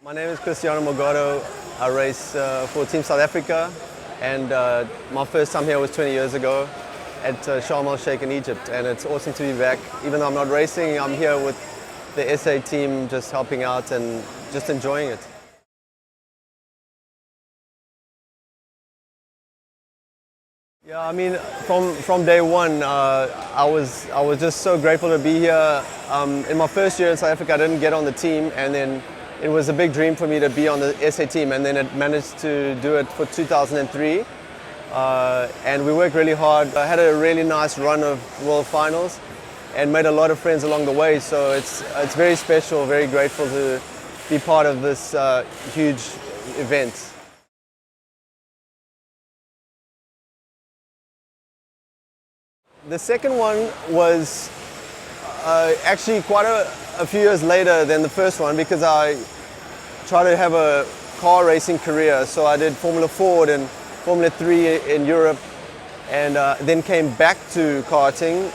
My name is Cristiano Morgado. I race for Team South Africa, and my first time here was 20 years ago at Sharm el-Sheikh in Egypt, and it's awesome to be back. Even though I'm not racing, I'm here with the SA team just helping out and just enjoying it. Yeah, I mean, from day one, I was just so grateful to be here. In my first year in South Africa, I didn't get on the team, and then it was a big dream for me to be on the SA team, and then it managed to do it for 2003. And we worked really hard. I had a really nice run of World Finals and made a lot of friends along the way, so it's very special, very grateful to be part of this huge event. The second one was actually quite a few years later than the first one, because I tried to have a car racing career. So I did Formula Ford and Formula 3 in Europe, and then came back to karting,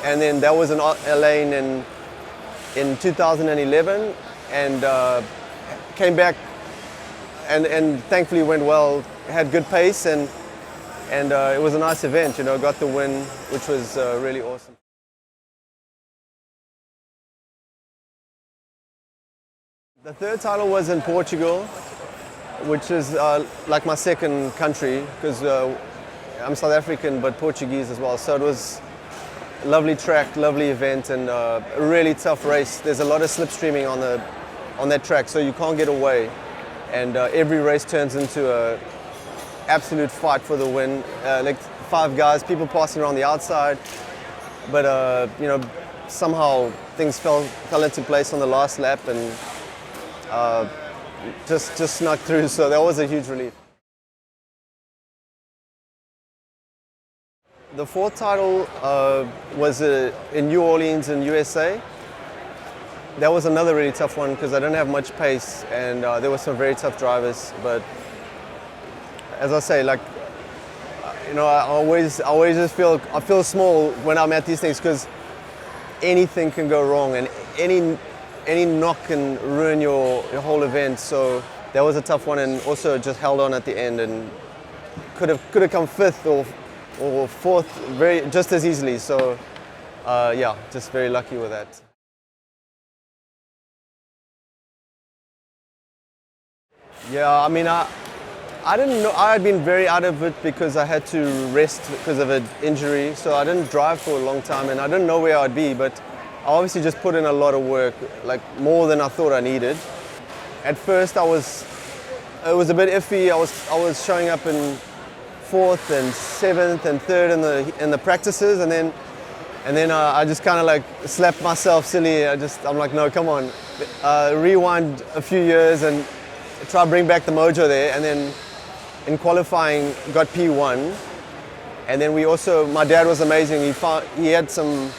and then that was in Elaine in 2011, and came back and thankfully went well, had good pace, and it was a nice event, you know, got the win, which was really awesome. The third title was in Portugal, which is like my second country, because I'm South African but Portuguese as well. So it was a lovely track, lovely event, and a really tough race. There's a lot of slipstreaming on that track, so you can't get away. And every race turns into a absolute fight for the win. Like 5 guys, people passing around the outside, but you know, somehow things fell into place on the last lap, and just snuck through. So that was a huge relief. The fourth title was in New Orleans in USA. That was another really tough one because I didn't have much pace, and there were some very tough drivers. But as I say, like, you know, I always just feel small when I'm at these things, because anything can go wrong, and any knock can ruin your whole event. So that was a tough one, and also just held on at the end, and could have come 5th or 4th just as easily. So yeah, just very lucky with that. Yeah, I mean, I didn't know. I had been very out of it because I had to rest because of an injury, so I didn't drive for a long time, and I didn't know where I'd be, but I obviously just put in a lot of work, like more than I thought I needed. At first it was a bit iffy. I was showing up in 4th and 7th and 3rd in the practices, and then I just kind of like slapped myself silly. I'm like, no, come on, rewind a few years and try to bring back the mojo there. And then in qualifying got P1, and then my dad was amazing. He had some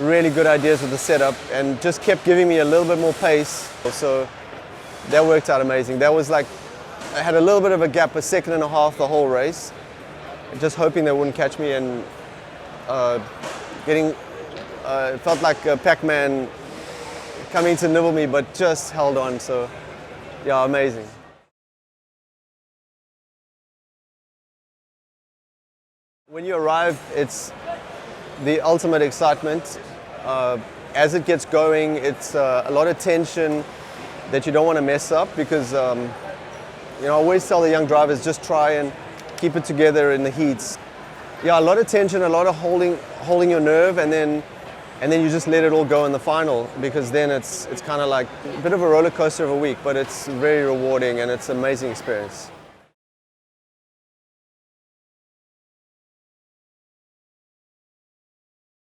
really good ideas with the setup and just kept giving me a little bit more pace. So that worked out amazing. That was like, I had a little bit of a gap, 1.5 seconds the whole race, just hoping they wouldn't catch me, and it felt like Pac-Man coming to nibble me, but just held on. So yeah, amazing. When you arrive, it's the ultimate excitement. As it gets going, it's a lot of tension that you don't want to mess up, because you know, I always tell the young drivers, just try and keep it together in the heats. Yeah, a lot of tension, a lot of holding your nerve, and then you just let it all go in the final, because then it's kind of like a bit of a roller coaster of a week, but it's very rewarding and it's an amazing experience.